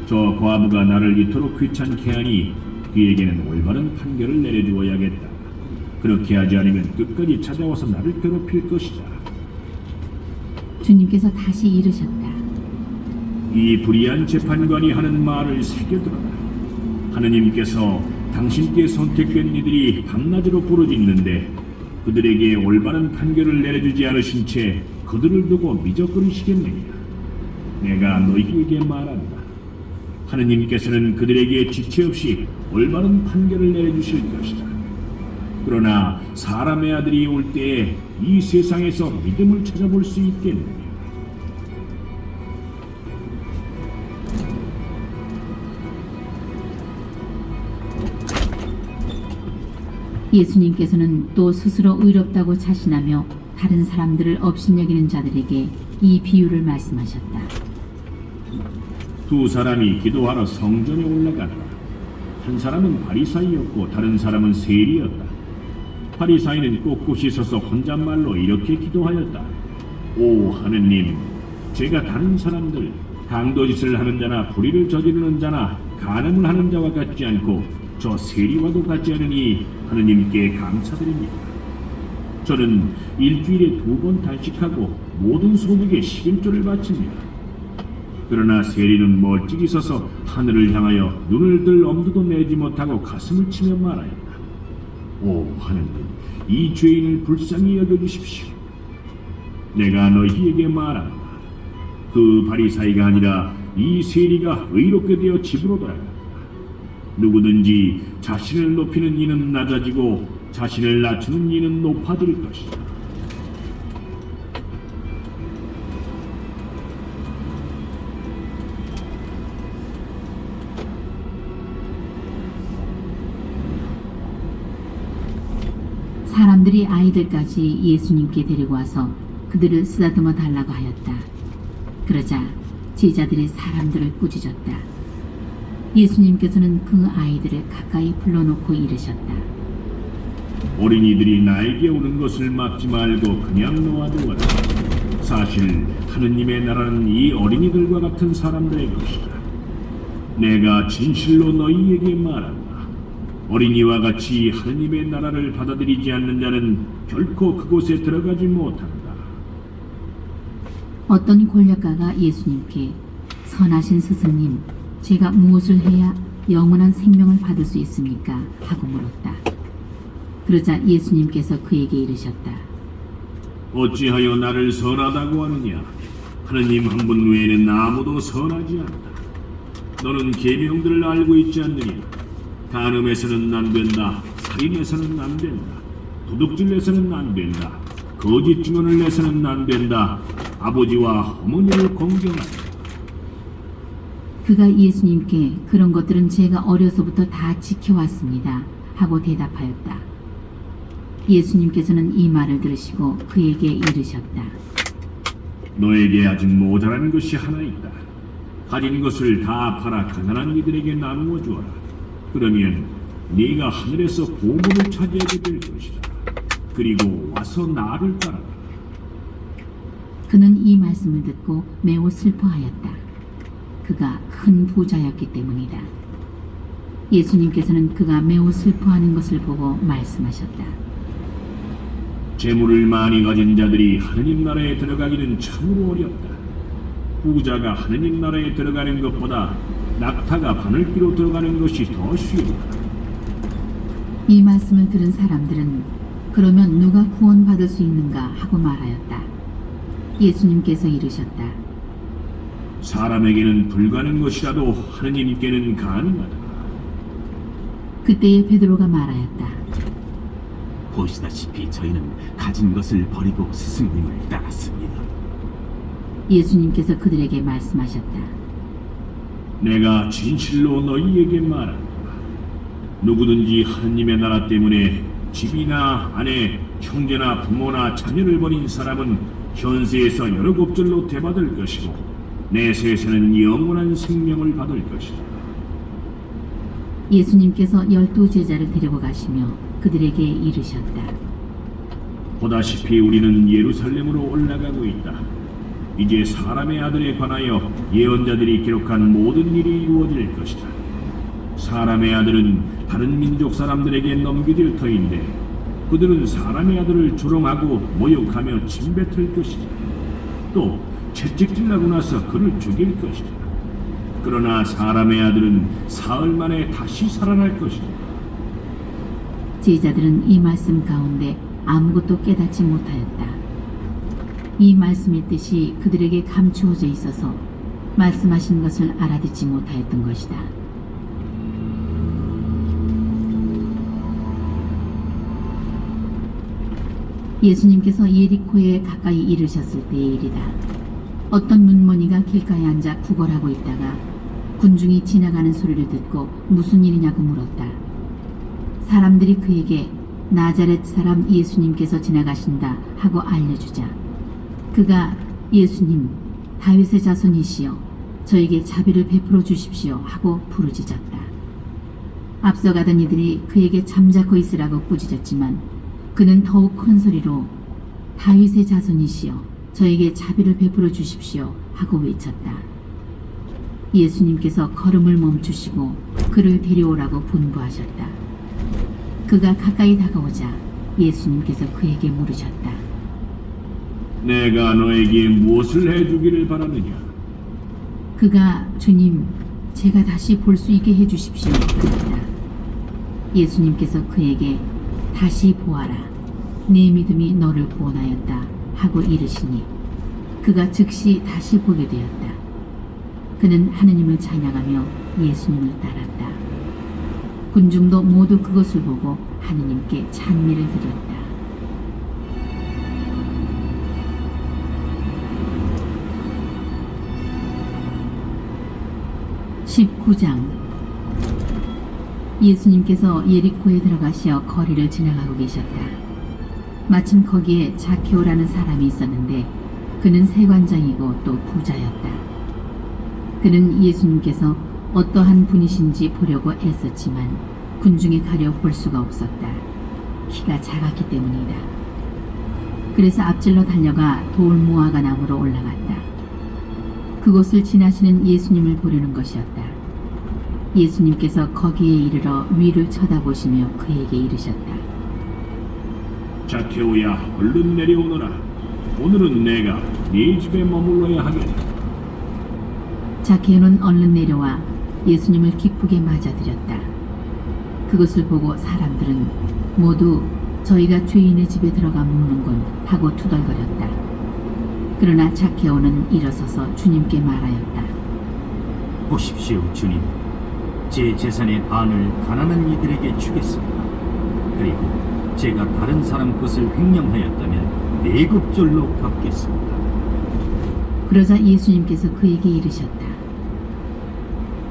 저 과부가 나를 이토록 귀찮게 하니 그에게는 올바른 판결을 내려주어야겠다. 그렇게 하지 않으면 끝까지 찾아와서 나를 괴롭힐 것이다. 주님께서 다시 이르셨다. 이 불의한 재판관이 하는 말을 새겨들어라. 하느님께서 당신께 선택된 이들이 밤낮으로 부르짖는데 그들에게 올바른 판결을 내려주지 않으신 채 그들을 두고 미적거리시겠느냐. 내가 너희에게 말한다. 하느님께서는 그들에게 지체 없이 올바른 판결을 내려주실 것이다. 그러나 사람의 아들이 올 때에 이 세상에서 믿음을 찾아볼 수 있겠느냐. 예수님께서는 또 스스로 의롭다고 자신하며 다른 사람들을 업신여기는 자들에게 이 비유를 말씀하셨다. 두 사람이 기도하러 성전에 올라갔다. 한 사람은 바리사이였고 다른 사람은 세리였다. 바리사이는 꼿꼿이 서서 혼잣말로 이렇게 기도하였다. 오 하느님, 제가 다른 사람들, 강도짓을 하는 자나 불의를 저지르는 자나 간음을 하는 자와 같지 않고 저 세리와도 같지 않으니 하느님께 감사드립니다. 저는 일주일에 2번 단식하고 모든 소득에 11조를 바칩니다. 그러나 세리는 멀찍이 서서 하늘을 향하여 눈을 들 엄두도 내지 못하고 가슴을 치며 말하였다. 오 하느님, 이 죄인을 불쌍히 여겨주십시오. 내가 너희에게 말한다. 그 바리사이가 아니라 이 세리가 의롭게 되어 집으로 돌아간다. 누구든지 자신을 높이는 이는 낮아지고 자신을 낮추는 이는 높아질 것이다. 사람들이 아이들까지 예수님께 데리고 와서 그들을 쓰다듬어 달라고 하였다. 그러자 제자들이 사람들을 꾸짖었다. 예수님께서는 그 아이들을 가까이 불러놓고 이르셨다. 어린이들이 나에게 오는 것을 막지 말고 그냥 놓아두어라. 사실 하느님의 나라는 이 어린이들과 같은 사람들의 것이다. 내가 진실로 너희에게 말한다. 어린이와 같이 하느님의 나라를 받아들이지 않는 자는 결코 그곳에 들어가지 못한다. 어떤 권력가가 예수님께 선하신 스승님, 제가 무엇을 해야 영원한 생명을 받을 수 있습니까? 하고 물었다. 그러자 예수님께서 그에게 이르셨다. 어찌하여 나를 선하다고 하느냐? 하느님 한 분 외에는 아무도 선하지 않다. 너는 계명들을 알고 있지 않느냐? 간음해서는 안 된다. 살인해서는 안 된다. 도둑질해서는 안 된다. 거짓 증언을 내서는 안 된다. 아버지와 어머니를 공경하라. 그가 예수님께 그런 것들은 제가 어려서부터 다 지켜왔습니다. 하고 대답하였다. 예수님께서는 이 말을 들으시고 그에게 이르셨다. 너에게 아직 모자란 것이 하나 있다. 가진 것을 다 팔아 가난한 이들에게 나누어 주어라. 그러면 네가 하늘에서 보물을 차지하게 될 것이다. 그리고 와서 나를 따라라. 그는 이 말씀을 듣고 매우 슬퍼하였다. 그가 큰 부자였기 때문이다. 예수님께서는 그가 매우 슬퍼하는 것을 보고 말씀하셨다. 재물을 많이 가진 자들이 하느님 나라에 들어가기는 참으로 어렵다. 부자가 하느님 나라에 들어가는 것보다 낙타가 바늘기로 들어가는 것이 더 쉬우다. 이 말씀을 들은 사람들은 그러면 누가 구원받을 수 있는가 하고 말하였다. 예수님께서 이르셨다. 사람에게는 불가능한 것이라도 하느님께는 가능하다. 그때에 베드로가 말하였다. 보시다시피 저희는 가진 것을 버리고 스승님을 따랐습니다. 예수님께서 그들에게 말씀하셨다. 내가 진실로 너희에게 말한다. 누구든지 하느님의 나라 때문에 집이나 아내, 형제나 부모나 자녀를 버린 사람은 현세에서 여러 곱절로 되받을 것이고 내세에서는 영원한 생명을 받을 것이다. 예수님께서 12제자를 데리고 가시며 그들에게 이르셨다. 보다시피 우리는 예루살렘으로 올라가고 있다. 이제 사람의 아들에 관하여 예언자들이 기록한 모든 일이 이루어질 것이다. 사람의 아들은 다른 민족 사람들에게 넘겨질 터인데 그들은 사람의 아들을 조롱하고 모욕하며 침뱉을 것이다. 또 채찍질나고 나서 그를 죽일 것이다. 그러나 사람의 아들은 사흘 만에 다시 살아날 것이다. 제자들은 이 말씀 가운데 아무것도 깨닫지 못하였다. 이 말씀의 뜻이 그들에게 감추어져 있어서 말씀하신 것을 알아듣지 못하였던 것이다. 예수님께서 예리코에 가까이 이르셨을 때의 일이다. 어떤 눈머니가 길가에 앉아 구걸하고 있다가 군중이 지나가는 소리를 듣고 무슨 일이냐고 물었다. 사람들이 그에게 나자렛 사람 예수님께서 지나가신다 하고 알려주자 그가 예수님 다윗의 자손이시여 저에게 자비를 베풀어 주십시오 하고 부르짖었다. 앞서가던 이들이 그에게 잠자코 있으라고 꾸짖었지만 그는 더욱 큰 소리로 다윗의 자손이시여 저에게 자비를 베풀어 주십시오 하고 외쳤다. 예수님께서 걸음을 멈추시고 그를 데려오라고 분부하셨다. 그가 가까이 다가오자 예수님께서 그에게 물으셨다. 내가 너에게 무엇을 해주기를 바라느냐? 그가 주님, 제가 다시 볼 수 있게 해주십시오. 그랬다. 예수님께서 그에게 다시 보아라. 네 믿음이 너를 구원하였다. 하고 이르시니 그가 즉시 다시 보게 되었다. 그는 하느님을 찬양하며 예수님을 따랐다. 군중도 모두 그것을 보고 하느님께 찬미를 드렸다. (19장) 예수님께서 예리코에 들어가시어 거리를 지나가고 계셨다. 마침 거기에 자케오라는 사람이 있었는데 그는 세관장이고 또 부자였다. 그는 예수님께서 어떠한 분이신지 보려고 애썼지만 군중에 가려 볼 수가 없었다. 키가 작았기 때문이다. 그래서 앞질러 달려가 돌무화과 나무로 올라갔다. 그곳을 지나시는 예수님을 보려는 것이었다. 예수님께서 거기에 이르러 위를 쳐다보시며 그에게 이르셨다. 자케오야, 얼른 내려오너라. 오늘은 내가 네 집에 머물러야 하겠다. 자케오는 얼른 내려와 예수님을 기쁘게 맞아들였다. 그것을 보고 사람들은 모두 저희가 죄인의 집에 들어가 묵는군 하고 투덜거렸다. 그러나 자케오는 일어서서 주님께 말하였다. 보십시오, 주님. 제 재산의 반을 가난한 이들에게 주겠습니다. 그리고 제가 다른 사람 것을 횡령하였다면 4급절로 갚겠습니다. 그러자 예수님께서 그에게 이르셨다.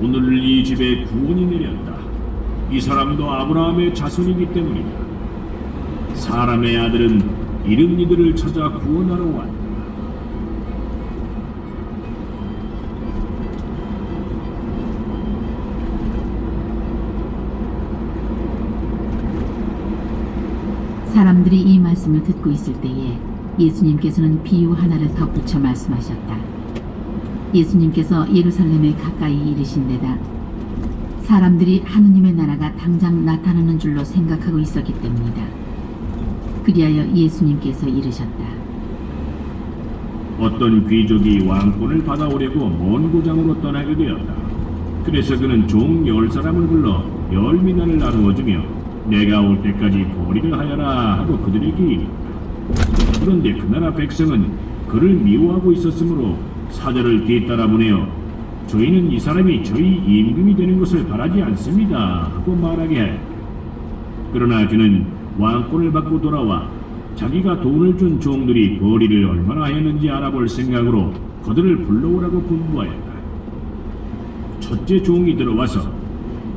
오늘 이 집에 구원이 내렸다. 이 사람도 아브라함의 자손이기 때문이다. 사람의 아들은 잃은 이들을 찾아 구원하러 왔다. 사람들이 이 말씀을 듣고 있을 때에 예수님께서는 비유 하나를 덧붙여 말씀하셨다. 예수님께서 예루살렘에 가까이 이르신 데다 사람들이 하느님의 나라가 당장 나타나는 줄로 생각하고 있었기 때문이다. 그리하여 예수님께서 이르셨다. 어떤 귀족이 왕권을 받아오려고 먼 고장으로 떠나게 되었다. 그래서 그는 종 10사람을 불러 10미나를 나누어주며 내가 올 때까지 보리를 하여라 하고 그들에게 이르다. 그런데 그 나라 백성은 그를 미워하고 있었으므로 사절을 뒤따라 보내어 저희는 이 사람이 저희 임금이 되는 것을 바라지 않습니다 하고 말하게 하였다. 그러나 그는 왕권을 받고 돌아와 자기가 돈을 준 종들이 거리를 얼마나 하였는지 알아볼 생각으로 그들을 불러오라고 분부하였다. 첫째 종이 들어와서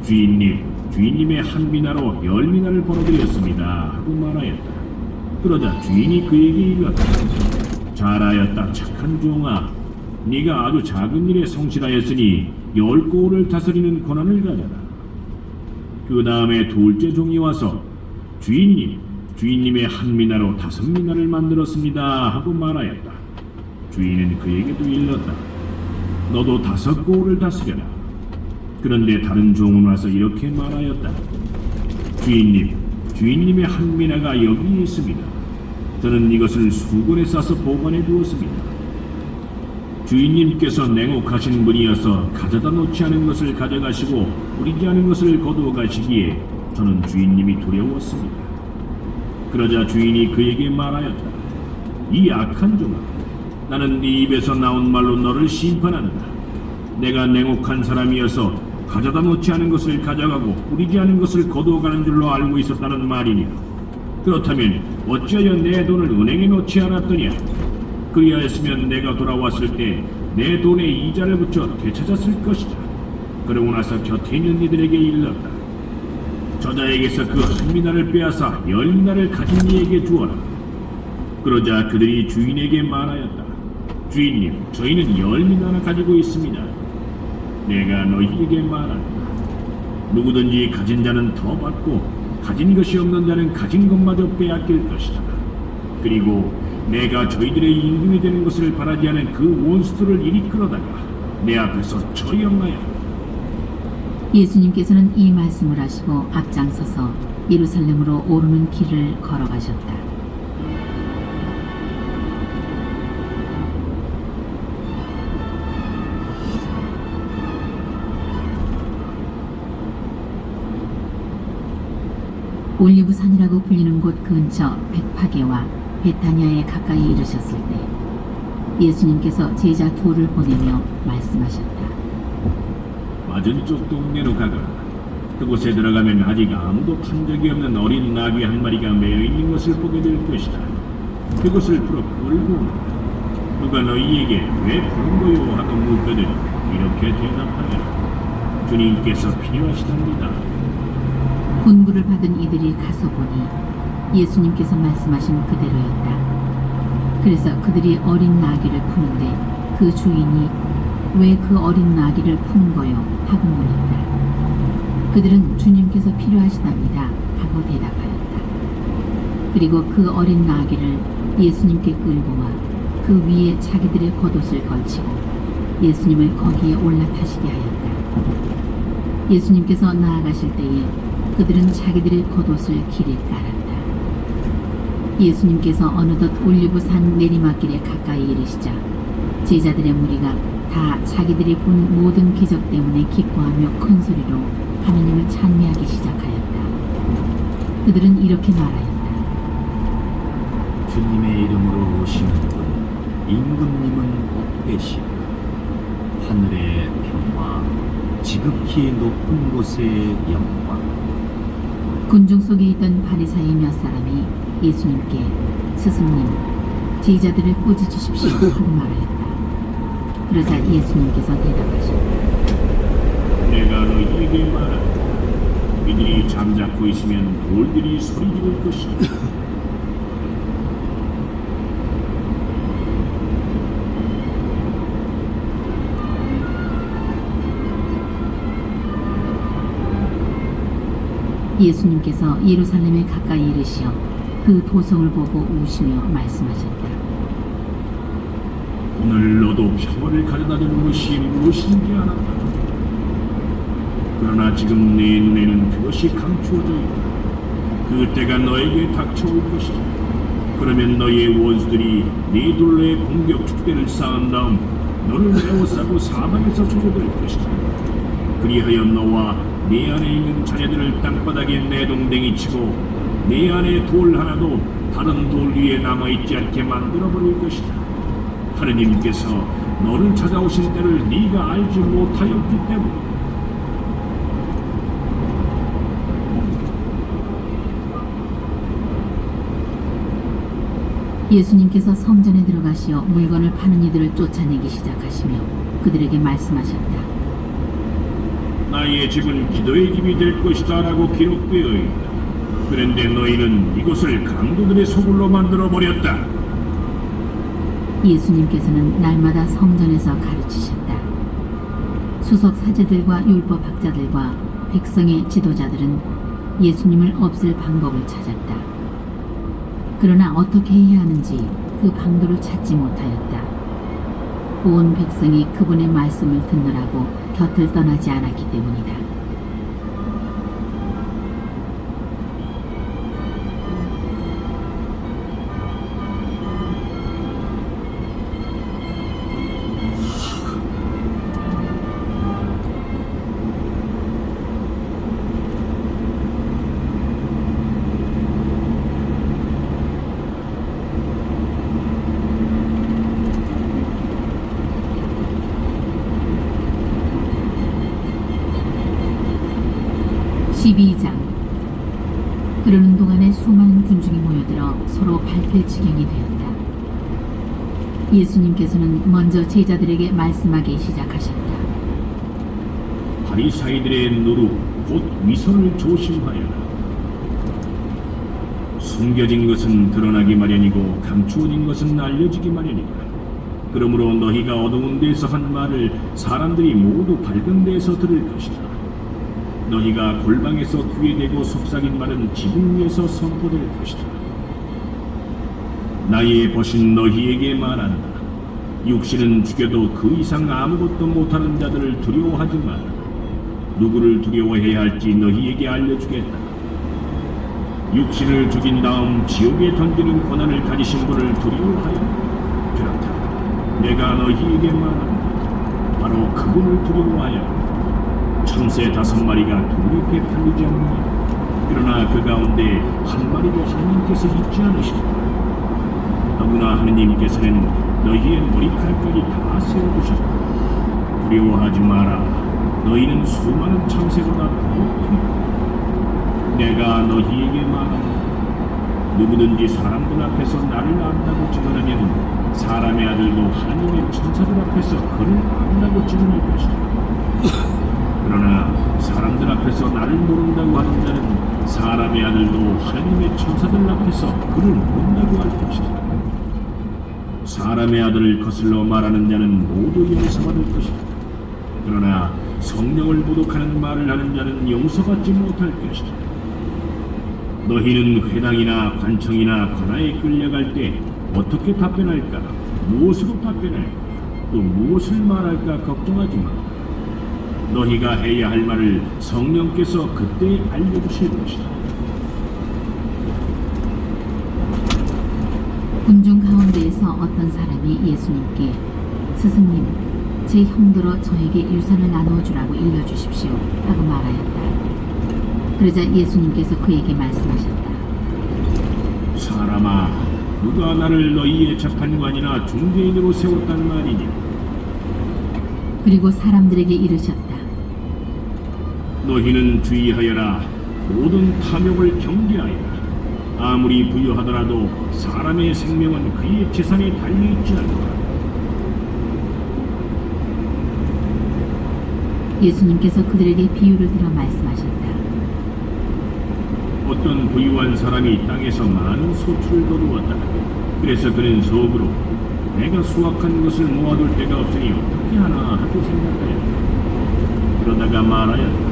주인님의 한 미나로 10미나를 벌어들였습니다 하고 말하였다. 그러자 주인이 그에게 이르렀다. 잘하였다 착한 종아. 네가 아주 작은 일에 성실하였으니 10고을을 다스리는 권한을 가져라. 그 다음에 둘째 종이 와서 주인님의 한 미나로 5미나를 만들었습니다 하고 말하였다. 주인은 그에게도 일렀다. 너도 5 고을을 다스려라. 그런데 다른 종은 와서 이렇게 말하였다. 주인님, 주인님의 한 미나가 여기 있습니다. 저는 이것을 수건에 싸서 보관해 두었습니다. 주인님께서 냉혹하신 분이어서 가져다 놓지 않은 것을 가져가시고 뿌리지 않은 것을 거두어 가시기에 저는 주인님이 두려웠습니다. 그러자 주인이 그에게 말하였다. 이 악한 종아, 나는 네 입에서 나온 말로 너를 심판한다. 내가 냉혹한 사람이어서 가져다 놓지 않은 것을 가져가고 뿌리지 않은 것을 거두어 가는 줄로 알고 있었다는 말이냐? 그렇다면 어찌하여 내 돈을 은행에 놓지 않았더냐? 그리하였으면 내가 돌아왔을 때 내 돈에 이자를 붙여 되찾았을 것이다. 그러고 나서 곁에 있는 이들에게 일렀다. 저자에게서 그 한 미나를 빼앗아 10미나를 가진 이에게 주어라. 그러자 그들이 주인에게 말하였다. 주인님, 저희는 10미나나 가지고 있습니다. 내가 너희에게 말한다. 누구든지 가진 자는 더 받고 가진 것이 없는 자는 가진 것마저 빼앗길 것이다. 그리고 내가 저희들의 임금이 되는 것을 바라지 않은 그 원수들을 이리 끌어다가 내 앞에서 처형하여. 예수님께서는 이 말씀을 하시고 앞장서서 예루살렘으로 오르는 길을 걸어가셨다. 올리브산이라고 불리는 곳 근처 벳파게와 베타니아에 가까이 이르셨을 때 예수님께서 제자 2를 보내며 말씀하셨다. 맞은쪽 동네로 가거라. 그곳에 들어가면 아직 아무도 판 적이 없는 어린 나귀 한 마리가 매여 있는 것을 보게 될 것이다. 그것을 풀어 끌고 온다. 누가 너희에게 왜 부른 거요 하고 묻거든 이렇게 대답하여라. 주님께서 필요하시답니다. 분부를 받은 이들이 가서 보니 예수님께서 말씀하신 그대로였다. 그래서 그들이 어린 나귀를 푸는데 그 주인이 왜 그 어린 나귀를 푸는 거요? 하고 물었다. 그들은 주님께서 필요하시답니다. 하고 대답하였다. 그리고 그 어린 나귀를 예수님께 끌고 와 그 위에 자기들의 겉옷을 걸치고 예수님을 거기에 올라타시게 하였다. 예수님께서 나아가실 때에 그들은 자기들의 겉옷을 길에 깔았다. 예수님께서 어느덧 올리브산 내리막길에 가까이 이르시자 제자들의 무리가 다 자기들이 본 모든 기적 때문에 기뻐하며 큰 소리로 하나님을 찬미하기 시작하였다. 그들은 이렇게 말하였다. 주님의 이름으로 오시는 분, 임금님은 복되시오. 하늘의 평화, 지극히 높은 곳의 영광. 군중 속에 있던 바리사의 몇 사람이 예수님께 스승님, 제자들을 꾸짖으십시오 하고 말하였다. 그러자 예수님께서 대답하셨다. 내가 너희에게 말한다. 이들이 잠자코 있으면 돌들이 소리 지를 것이다. 예수님께서 예루살렘에 가까이 이르시어 그 도성을 보고 우시며 말씀하셨다. 오늘 너도 평화를 가져다주는 것이 무엇인지 알았다. 그러나 지금 내 눈에는 그것이 감추어져 있다. 그 때가 너에게 닥쳐올 것이다. 그러면 너희의 원수들이 네 둘레에 공격 축대를 쌓은 다음 너를 에워싸고 사방에서 조져될 것이다. 그리하여 너와 네 안에 있는 자녀들을 땅바닥에 내동댕이 치고 네 안에 돌 하나도 다른 돌 위에 남아있지 않게 만들어버릴 것이다. 하느님께서 너를 찾아오신 때를 네가 알지 못하였기 때문이다. 예수님께서 성전에 들어가시어 물건을 파는 이들을 쫓아내기 시작하시며 그들에게 말씀하셨다. 나의 집은 기도의 집이 될 것이다 라고 기록되어 있다. 그런데 너희는 이곳을 강도들의 소굴로 만들어버렸다. 예수님께서는 날마다 성전에서 가르치셨다. 수석 사제들과 율법 학자들과 백성의 지도자들은 예수님을 없앨 방법을 찾았다. 그러나 어떻게 해야 하는지 그 방도를 찾지 못하였다. 온 백성이 그분의 말씀을 듣느라고 곁을 떠나지 않았기 때문이다. 그러는 동안에 수많은 군중이 모여들어 서로 밟힐 지경이 되었다. 예수님께서는 먼저 제자들에게 말씀하기 시작하셨다. 바리사이들의 노루 곧 위선을 조심하여라. 숨겨진 것은 드러나기 마련이고 감추어진 것은 알려지기 마련이다. 그러므로 너희가 어두운 데서 한 말을 사람들이 모두 밝은 데서 들을 것이다. 너희가 골방에서 귀에 대고 속삭인 말은 지붕 위에서 선포될 것이다. 나의 벗인 너희에게 말한다. 육신은 죽여도 그 이상 아무것도 못하는 자들을 두려워하지 마라. 누구를 두려워해야 할지 너희에게 알려주겠다. 육신을 죽인 다음 지옥에 던지는 권한을 가지신 분을 두려워하여 그렇다. 내가 너희에게 말한다. 바로 그분을 두려워하여 참새 5마리가 둥그렇게 팔리지 않느냐. 그러나 그 가운데 한 마리도 하나님께서 잊지 않으시리라. 더구나 하느님께서는 너희의 머리칼까지 다 세워두셨다. 두려워하지 마라. 너희는 수많은 참새보다 더 크다. 내가 너희에게 말한다. 누구든지 사람들 앞에서 나를 안다고 증언하면 사람의 아들도 하나님의 천사들 앞에서 그를 안다고 증언할 것이다. 그러나 사람들 앞에서 나를 모른다고 하는 자는 사람의 아들도 하나님의 천사들 앞에서 그를 모른다고 할 것이다. 사람의 아들을 거슬러 말하는 자는 모두 용서받을 것이다. 그러나 성령을 모독하는 말을 하는 자는 용서받지 못할 것이다. 너희는 회당이나 관청이나 관아에 끌려갈 때 어떻게 답변할까? 무엇으로 답변할까? 또 무엇을 말할까 걱정하지 마. 너희가 해야 할 말을 성령께서 그때 알려주실 것이다. 군중 가운데에서 어떤 사람이 예수님께 스승님, 제 형들어 저에게 유산을 나누어 주라고 일러주십시오 하고 말하였다. 그러자 예수님께서 그에게 말씀하셨다. 사람아, 누가 나를 너희의 재판관이나 중재인으로 세웠단 말이냐? 그리고 사람들에게 이르셨다. 너희는 주의하여라. 모든 탐욕을 경계하여라. 아무리 부유하더라도 사람의 생명은 그의 재산에 달려있지 않노라. 예수님께서 그들에게 비유를 들어 말씀하셨다. 어떤 부유한 사람이 땅에서 많은 소출을 거두었다. 그래서 그는 속으로 내가 수확한 것을 모아둘 데가 없으니 어떻게 하나 하고 생각하였다. 그러다가 말하였다.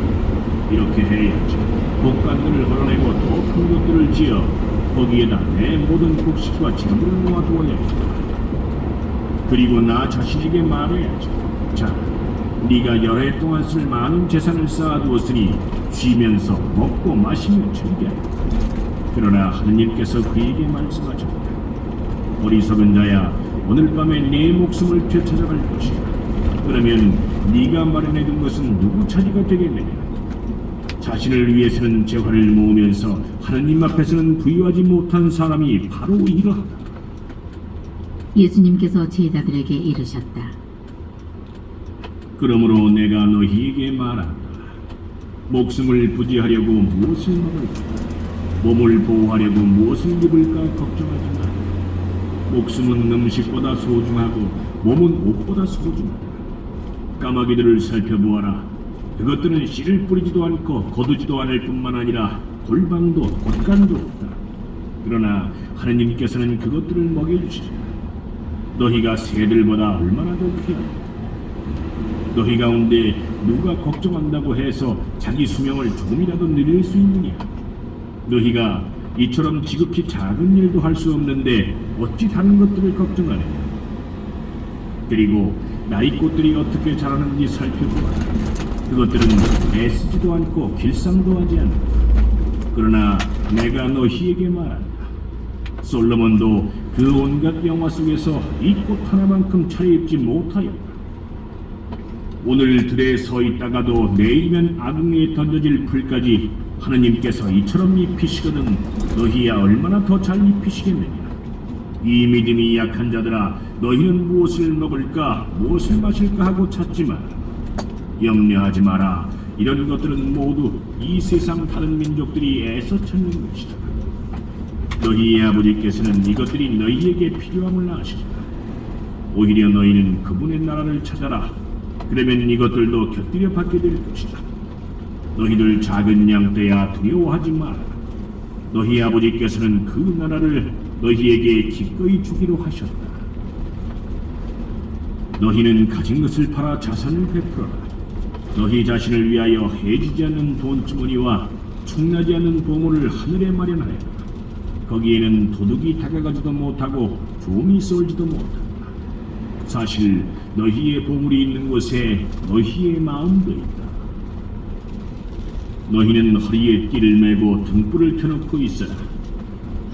이렇게 해야지. 곡간들을 헐어내고 더 큰 것들을 지어 거기에다 내 모든 곡식과 재물을 모아두어야겠다. 그리고 나 자신에게 말해야지. 자, 네가 여러 해 동안 쓸 많은 재산을 쌓아두었으니 쉬면서 먹고 마시며 즐겨라. 그러나 하느님께서 그에게 말씀하셨다. 어리석은 자야, 오늘 밤에 네 목숨을 되찾아갈 것이다. 그러면 네가 마련해둔 것은 누구 차지가 되겠느냐? 자신을 위해서는 재화를 모으면서 하느님 앞에서는 부유하지 못한 사람이 바로 이러하다. 예수님께서 제자들에게 이르셨다. 그러므로 내가 너희에게 말한다. 목숨을 부지하려고 무엇을 먹을까? 몸을 보호하려고 무엇을 입을까 걱정하지 마라. 목숨은 음식보다 소중하고 몸은 옷보다 소중하다. 까마귀들을 살펴보아라. 그것들은 씨를 뿌리지도 않고 거두지도 않을 뿐만 아니라 골방도 곳간도 없다. 그러나 하느님께서는 그것들을 먹여주시리라. 너희가 새들보다 얼마나 더 귀하냐? 너희 가운데 누가 걱정한다고 해서 자기 수명을 조금이라도 늘릴 수 있느냐? 너희가 이처럼 지극히 작은 일도 할 수 없는데 어찌 다른 것들을 걱정하느냐? 그리고 나이꽃들이 어떻게 자라는지 살펴보아. 그것들은 애쓰지도 않고 길상도 하지 않는다. 그러나 내가 너희에게 말한다. 솔로몬도 그 온갖 영화 속에서 이 꽃 하나만큼 차려입지 못하였다. 오늘 들에 서 있다가도 내일이면 악궁에 던져질 풀까지 하느님께서 이처럼 입히시거든 너희야 얼마나 더 잘 입히시겠느냐. 이 믿음이 약한 자들아, 너희는 무엇을 먹을까 무엇을 마실까 하고 찾지 마라. 염려하지 마라. 이런 것들은 모두 이 세상 다른 민족들이 애써 찾는 것이다. 너희의 아버지께서는 이것들이 너희에게 필요함을 아시리라. 오히려 너희는 그분의 나라를 찾아라. 그러면 이것들도 곁들여 받게 될 것이다. 너희들 작은 양떼야 두려워하지 마라. 너희 아버지께서는 그 나라를 너희에게 기꺼이 주기로 하셨다. 너희는 가진 것을 팔아 자산을 베풀어라. 너희 자신을 위하여 해지지 않는 돈주머니와 충나지 않는 보물을 하늘에 마련하여라. 거기에는 도둑이 다가가지도 못하고 좀이 쏠지도 못한다. 사실 너희의 보물이 있는 곳에 너희의 마음도 있다. 너희는 허리에 띠를 메고 등불을 켜놓고 있어라.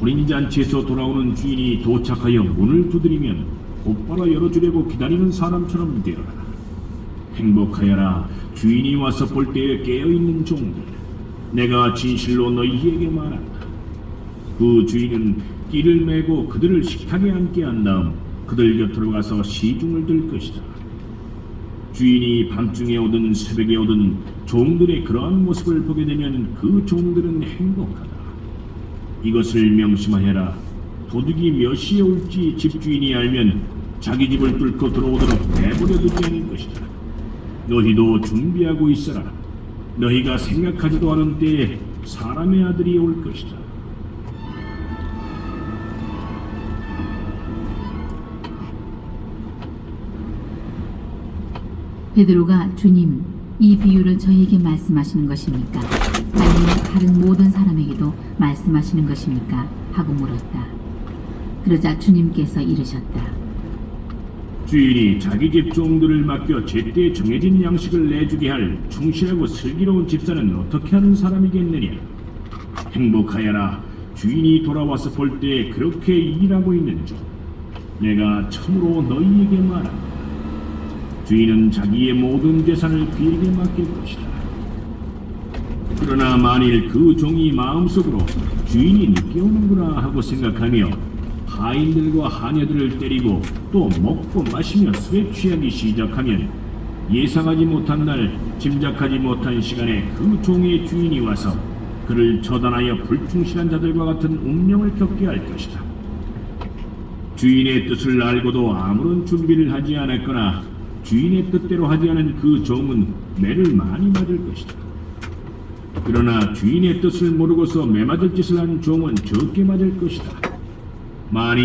혼인잔치에서 돌아오는 주인이 도착하여 문을 두드리면 곧바로 열어주려고 기다리는 사람처럼 되어라. 행복하여라. 주인이 와서 볼 때에 깨어있는 종들. 내가 진실로 너희에게 말한다. 그 주인은 띠를 메고 그들을 식탁에 앉게 한 다음 그들 곁으로 가서 시중을 들 것이다. 주인이 밤중에 오든 새벽에 오든 종들의 그러한 모습을 보게 되면 그 종들은 행복하다. 이것을 명심하여라. 도둑이 몇 시에 올지 집주인이 알면 자기 집을 뚫고 들어오도록 내버려 두지 않을 것이다. 너희도 준비하고 있어라. 너희가 생각하지도 않은 때에 사람의 아들이 올 것이다. 베드로가 주님, 이 비유를 저에게 말씀하시는 것입니까? 아니면 다른 모든 사람에게도 말씀하시는 것입니까? 하고 물었다. 그러자 주님께서 이르셨다. 주인이 자기 집 종들을 맡겨 제때 정해진 양식을 내주게 할 충실하고 슬기로운 집사는 어떻게 하는 사람이겠느냐. 행복하여라. 주인이 돌아와서 볼 때 그렇게 일하고 있는 중. 내가 참으로 너희에게 말한다. 주인은 자기의 모든 재산을 그에게 맡길 것이다. 그러나 만일 그 종이 마음속으로 주인이 늦게 오는구나 하고 생각하며 하인들과 하녀들을 때리고 또 먹고 마시며 술에 취하기 시작하면 예상하지 못한 날 짐작하지 못한 시간에 그 종의 주인이 와서 그를 처단하여 불충실한 자들과 같은 운명을 겪게 할 것이다. 주인의 뜻을 알고도 아무런 준비를 하지 않았거나 주인의 뜻대로 하지 않은 그 종은 매를 많이 맞을 것이다. 그러나 주인의 뜻을 모르고서 매맞을 짓을 한 종은 적게 맞을 것이다. 만일